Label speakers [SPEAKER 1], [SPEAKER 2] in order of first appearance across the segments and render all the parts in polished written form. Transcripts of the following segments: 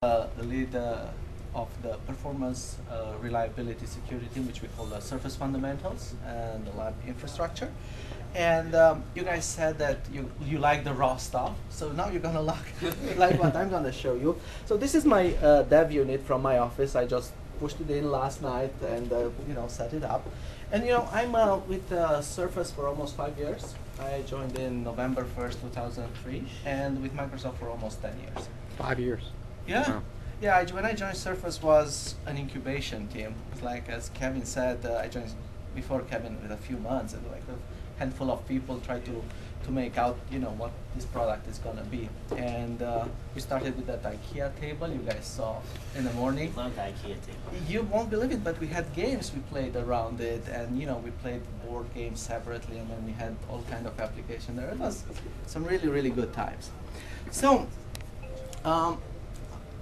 [SPEAKER 1] The lead of the performance, reliability, security, which we call the surface fundamentals and the lab infrastructure. And you guys said that you like the raw stuff, so now you're gonna like what I'm gonna show you. So this is my dev unit from my office. I just pushed it in last night and set it up. And I'm with Surface for almost 5 years. I joined in November 1st, 2003, and with Microsoft for almost 10 years.
[SPEAKER 2] 5 years.
[SPEAKER 1] Yeah.
[SPEAKER 2] Wow.
[SPEAKER 1] Yeah, when I joined Surface was an incubation team. It's like, as Kevin said, I joined before Kevin with a few months, and like a handful of people tried to make out, what this product is gonna be. And we started with that IKEA table you guys saw in the morning.
[SPEAKER 3] Love the IKEA table.
[SPEAKER 1] You won't believe it, but we had games we played around it, and we played board games separately, and then we had all kind of application there. It was some really, really good times. So.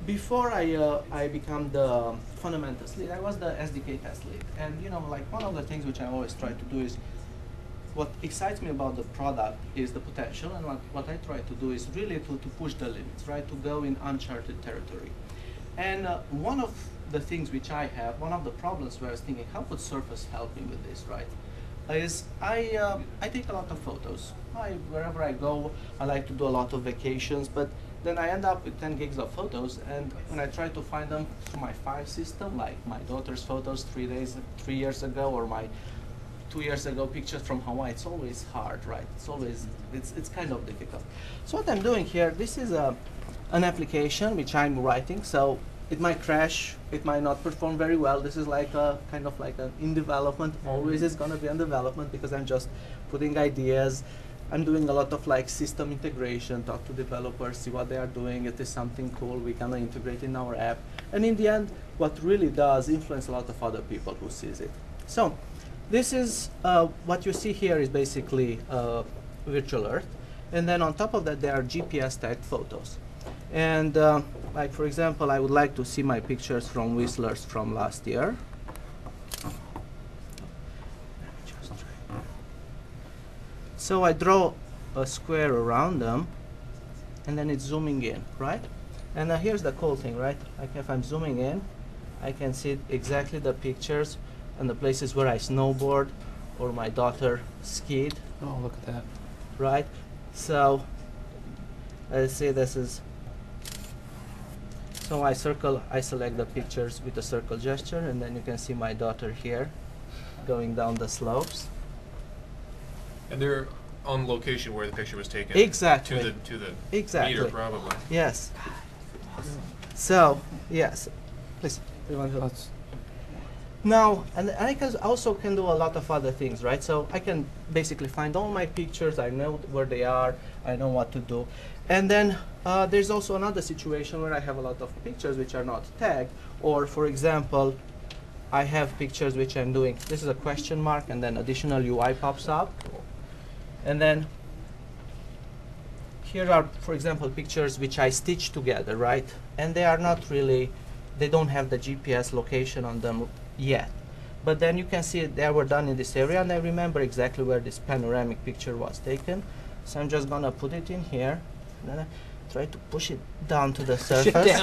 [SPEAKER 1] Before I become the fundamentals lead, I was the SDK test lead. And like one of the things which I always try to do is, what excites me about the product is the potential, and what I try to do is really to push the limits, right? To go in uncharted territory. And one of the things which I have, one of the problems where I was thinking, how could Surface help me with this, right? Is I take a lot of photos. Wherever I go, I like to do a lot of vacations, but then I end up with 10 gigs of photos, and when I try to find them through my file system, like my daughter's photos 3 years ago, or my 2 years ago pictures from Hawaii, it's always hard, right? It's kind of difficult. So what I'm doing here, this is an application which I'm writing, so it might crash, it might not perform very well. This is like a kind of like an in development. Always is going to be in development because I'm just putting ideas. I'm doing a lot of like system integration, talk to developers, see what they are doing. It is something cool, we can integrate in our app. And in the end, what really does influence a lot of other people who sees it. So this is, what you see here is basically virtual Earth. And then on top of that, there are GPS tagged photos. And like for example, I would like to see my pictures from Whistlers from last year. So I draw a square around them, and then it's zooming in, right? And here's the cool thing, right? Like if I'm zooming in, I can see exactly the pictures and the places where I snowboard or my daughter skied.
[SPEAKER 2] Oh, look at that.
[SPEAKER 1] Right? So let's see, this is. So I select the pictures with a circle gesture, and then you can see my daughter here going down the slopes.
[SPEAKER 4] And they're on location where the picture was taken.
[SPEAKER 1] Exactly.
[SPEAKER 4] To the
[SPEAKER 1] exactly.
[SPEAKER 4] meter, probably.
[SPEAKER 1] Yes. So yes, please. Now, and I also can do a lot of other things, right? So I can basically find all my pictures. I know where they are. I know what to do. And then there's also another situation where I have a lot of pictures which are not tagged. Or, for example, I have pictures which I'm doing. This is a question mark, and then additional UI pops up. And then here are, for example, pictures which I stitched together, right? And they are not really, they don't have the GPS location on them yet. But then you can see they were done in this area, and I remember exactly where this panoramic picture was taken. So I'm just gonna put it in here, and then I try to push it down to the surface.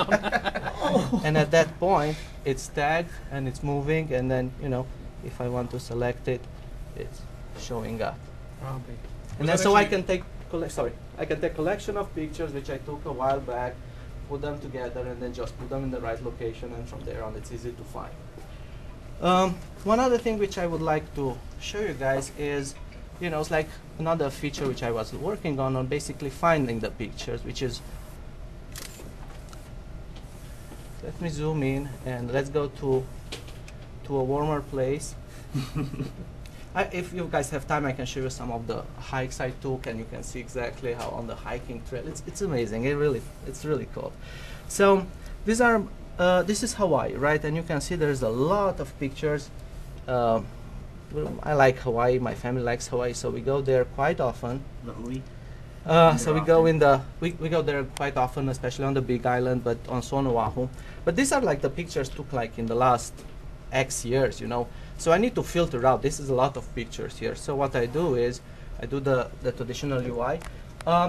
[SPEAKER 1] And at that point, it's tagged and it's moving, and then, if I want to select it, it's showing up. And then so I can take collection of pictures which I took a while back, put them together, and then just put them in the right location, and from there on it's easy to find. One other thing which I would like to show you guys is, it's like another feature which I was working on basically finding the pictures, which is, let me zoom in and let's go to a warmer place. If you guys have time, I can show you some of the hikes I took, and you can see exactly how on the hiking trail. It's amazing. It's really cool. So these are this is Hawaii, right? And you can see there's a lot of pictures. I like Hawaii. My family likes Hawaii, so we go there quite often. So we go we go there quite often, especially on the Big Island, but also on Oahu. But these are like the pictures took like in the last X years, So I need to filter out. This is a lot of pictures here. So what I do is I do the traditional UI.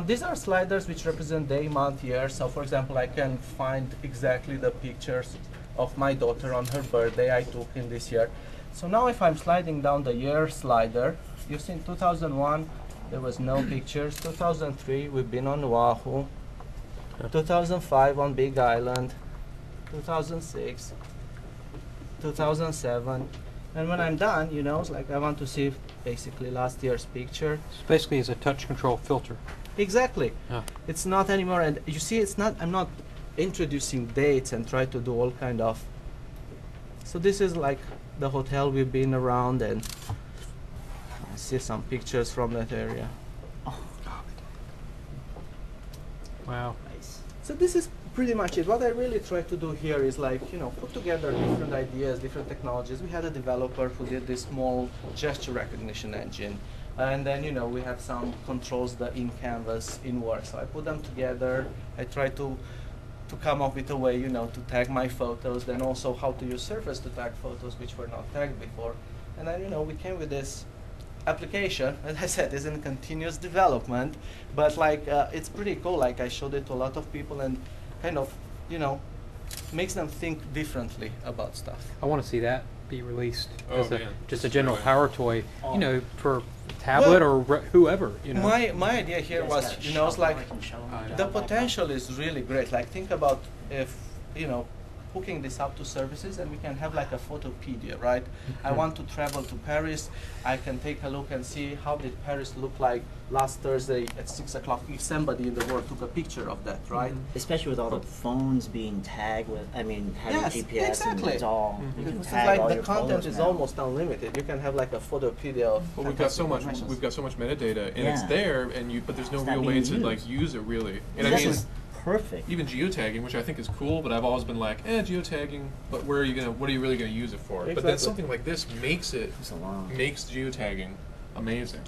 [SPEAKER 1] These are sliders which represent day, month, year. So for example, I can find exactly the pictures of my daughter on her birthday I took in this year. So now if I'm sliding down the year slider, you see in 2001 there was no pictures. 2003 we've been on Oahu. 2005 on Big Island. 2006. 2007. And when I'm done, you know, it's like I want to see basically last year's picture.
[SPEAKER 2] So basically, it's a touch control filter.
[SPEAKER 1] Exactly.
[SPEAKER 2] Yeah.
[SPEAKER 1] It's not anymore, and you see, it's not. I'm not introducing dates and try to do all kind of. So this is like the hotel we've been around, and I see some pictures from that area.
[SPEAKER 2] Wow.
[SPEAKER 3] Nice.
[SPEAKER 1] So this is pretty much it. What I really try to do here is like, you know, put together different ideas, different technologies. We had a developer who did this small gesture recognition engine. And then, you know, we have some controls the in-canvas in work. So I put them together. I try to come up with a way, you know, to tag my photos, then also how to use Surface to tag photos which were not tagged before. And then, you know, we came with this application. As I said, it's in continuous development, but like it's pretty cool. Like I showed it to a lot of people and kind of, you know, makes them think differently about stuff.
[SPEAKER 2] I want to see that be released
[SPEAKER 4] Oh,
[SPEAKER 2] as
[SPEAKER 4] man.
[SPEAKER 2] just a general
[SPEAKER 4] Really?
[SPEAKER 2] power toy, you know, for tablet or whoever, you know.
[SPEAKER 1] My idea here was, you know, it's like
[SPEAKER 2] I
[SPEAKER 1] the
[SPEAKER 2] know.
[SPEAKER 1] potential is really great. Like think about if, you know, hooking this up to services and we can have like a photopedia, right? I want to travel to Paris. I can take a look and see how did Paris look like last Thursday at 6 o'clock if somebody in the world took a picture of that, right?
[SPEAKER 3] Especially with all the phones being tagged with, I mean, having
[SPEAKER 1] Yes,
[SPEAKER 3] GPS and
[SPEAKER 1] exactly.
[SPEAKER 3] it's all, you can
[SPEAKER 1] It's
[SPEAKER 3] tag
[SPEAKER 1] like
[SPEAKER 3] all
[SPEAKER 1] the
[SPEAKER 3] your
[SPEAKER 1] content
[SPEAKER 3] photos
[SPEAKER 1] is
[SPEAKER 3] now.
[SPEAKER 1] almost unlimited. You can have like a photopedia of.
[SPEAKER 4] Well, we've got so much.
[SPEAKER 1] fantastic
[SPEAKER 4] We've got so much metadata, and it's
[SPEAKER 3] Yeah.
[SPEAKER 4] there, and but there's no
[SPEAKER 3] It's not
[SPEAKER 4] real way
[SPEAKER 3] being
[SPEAKER 4] to like
[SPEAKER 3] used.
[SPEAKER 4] use it really. And I
[SPEAKER 3] This
[SPEAKER 4] mean,
[SPEAKER 3] is perfect.
[SPEAKER 4] even geotagging, which I think is cool, but I've always been like, geotagging, but where are you gonna? What are you really gonna use it for? But then
[SPEAKER 1] Exactly.
[SPEAKER 4] something like this makes
[SPEAKER 3] It's a long.
[SPEAKER 4] geotagging amazing.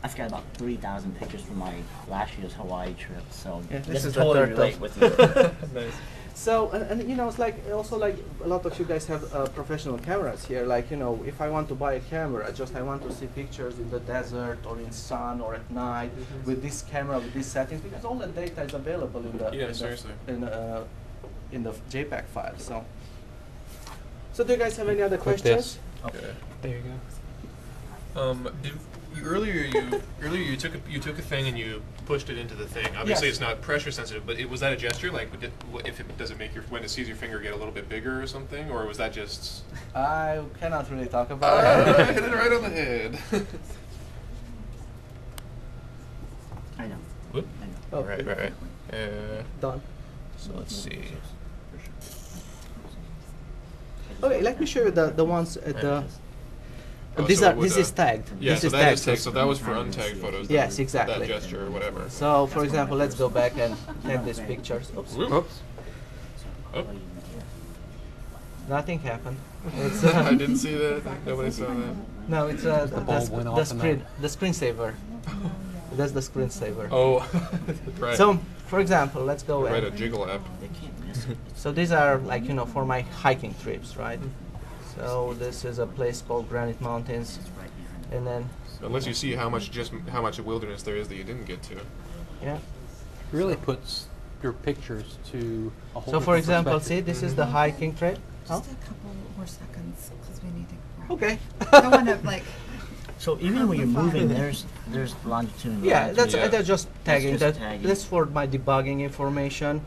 [SPEAKER 3] I've got about 3,000 pictures from my last year's Hawaii trip, so
[SPEAKER 1] Yeah,
[SPEAKER 3] this
[SPEAKER 1] this
[SPEAKER 3] is
[SPEAKER 1] is the
[SPEAKER 3] totally
[SPEAKER 1] third
[SPEAKER 3] relate
[SPEAKER 1] of-
[SPEAKER 3] with you.
[SPEAKER 4] Nice.
[SPEAKER 1] So, and you know, it's like also like a lot of you guys have professional cameras here. Like, you know, if I want to buy a camera, just I want to see pictures in the desert or in sun or at night with this camera, with these settings, because all the data is available in the
[SPEAKER 4] Yeah, seriously.
[SPEAKER 1] In the JPEG file. So do you guys have any other
[SPEAKER 2] Click
[SPEAKER 1] questions?
[SPEAKER 2] this.
[SPEAKER 3] Okay.
[SPEAKER 2] There you go.
[SPEAKER 4] Earlier you took a thing and you pushed it into the thing. Obviously,
[SPEAKER 1] Yes.
[SPEAKER 4] it's not pressure sensitive, but was that a gesture? Like, does it make when it sees your finger get a little bit bigger or something, or was that just?
[SPEAKER 1] I cannot really talk about it.
[SPEAKER 4] Hit it right on the head.
[SPEAKER 3] I know.
[SPEAKER 4] Whoop.
[SPEAKER 3] I know.
[SPEAKER 1] Oh,
[SPEAKER 4] Right.
[SPEAKER 1] Done.
[SPEAKER 4] So let's see.
[SPEAKER 1] Okay, let me show you the ones at the.
[SPEAKER 4] Oh,
[SPEAKER 1] These
[SPEAKER 4] so
[SPEAKER 1] are.
[SPEAKER 4] with
[SPEAKER 1] This
[SPEAKER 4] the-
[SPEAKER 1] is tagged.
[SPEAKER 4] Yeah,
[SPEAKER 1] this
[SPEAKER 4] so
[SPEAKER 1] is
[SPEAKER 4] that
[SPEAKER 1] tagged.
[SPEAKER 4] is tagged. So that was for untagged photos. then,
[SPEAKER 1] Yes, exactly.
[SPEAKER 4] That gesture or whatever.
[SPEAKER 1] So, for example, let's go back and tag these pictures. Oops.
[SPEAKER 4] Whoop.
[SPEAKER 2] Oops.
[SPEAKER 4] Oh.
[SPEAKER 1] Nothing happened. It's
[SPEAKER 4] I didn't see that. Nobody saw that.
[SPEAKER 1] no, it's
[SPEAKER 2] bulb went off and
[SPEAKER 1] the screensaver. That's the screensaver.
[SPEAKER 4] Oh, right.
[SPEAKER 1] So, for example, let's go.
[SPEAKER 4] Write a
[SPEAKER 1] And,
[SPEAKER 4] jiggle app.
[SPEAKER 3] They can't miss it.
[SPEAKER 1] so these are like, you know, for my hiking trips, right? So this is a place called Granite Mountains,
[SPEAKER 3] It's right behind it.
[SPEAKER 1] and then
[SPEAKER 4] Unless you see how much wilderness there is that you didn't get to.
[SPEAKER 1] yeah.
[SPEAKER 2] It really puts your pictures to a whole
[SPEAKER 1] So, for
[SPEAKER 2] different
[SPEAKER 1] example, see,
[SPEAKER 2] perspective.
[SPEAKER 1] this is the hiking trip. Oh,
[SPEAKER 5] Just a couple more seconds because we need to. wrap.
[SPEAKER 1] okay.
[SPEAKER 5] I don't want to like.
[SPEAKER 3] So even when you're moving, there's longitude and
[SPEAKER 1] Yeah,
[SPEAKER 3] latitude.
[SPEAKER 1] that's
[SPEAKER 4] Yeah.
[SPEAKER 1] just tagging.
[SPEAKER 3] just tagging.
[SPEAKER 1] That's for my debugging information,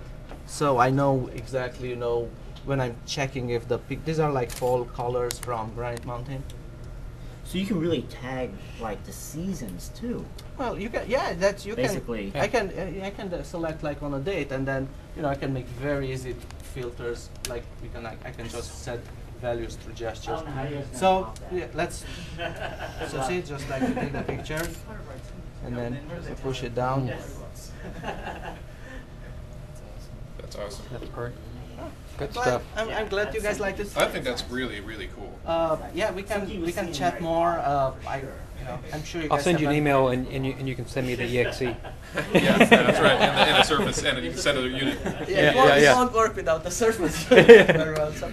[SPEAKER 1] so I know exactly, you know, when I'm checking if the these are like fall colors from Granite Mountain.
[SPEAKER 3] So you can really tag like the seasons too.
[SPEAKER 1] Well, you can, yeah, that's you
[SPEAKER 3] Basically.
[SPEAKER 1] can. I can select like on a date, and then, you know, I can make very easy filters. Like I can just set values through gestures. So yeah, let's. So see, just like you take the picture, and then you push it down.
[SPEAKER 4] That's awesome.
[SPEAKER 2] That's great. Good
[SPEAKER 1] But
[SPEAKER 2] stuff.
[SPEAKER 1] I'm glad you guys like this.
[SPEAKER 4] I think that's really, really cool.
[SPEAKER 1] Yeah, we can chat more. I'm sure you
[SPEAKER 2] I'll
[SPEAKER 1] guys
[SPEAKER 2] send you
[SPEAKER 1] have
[SPEAKER 2] an email and you can send me the exe.
[SPEAKER 4] Yeah, that's right. And a surface, and you can send it a unit.
[SPEAKER 1] Yeah,
[SPEAKER 2] Yeah,
[SPEAKER 1] it
[SPEAKER 2] yeah.
[SPEAKER 1] won't work without the surface. Very well. So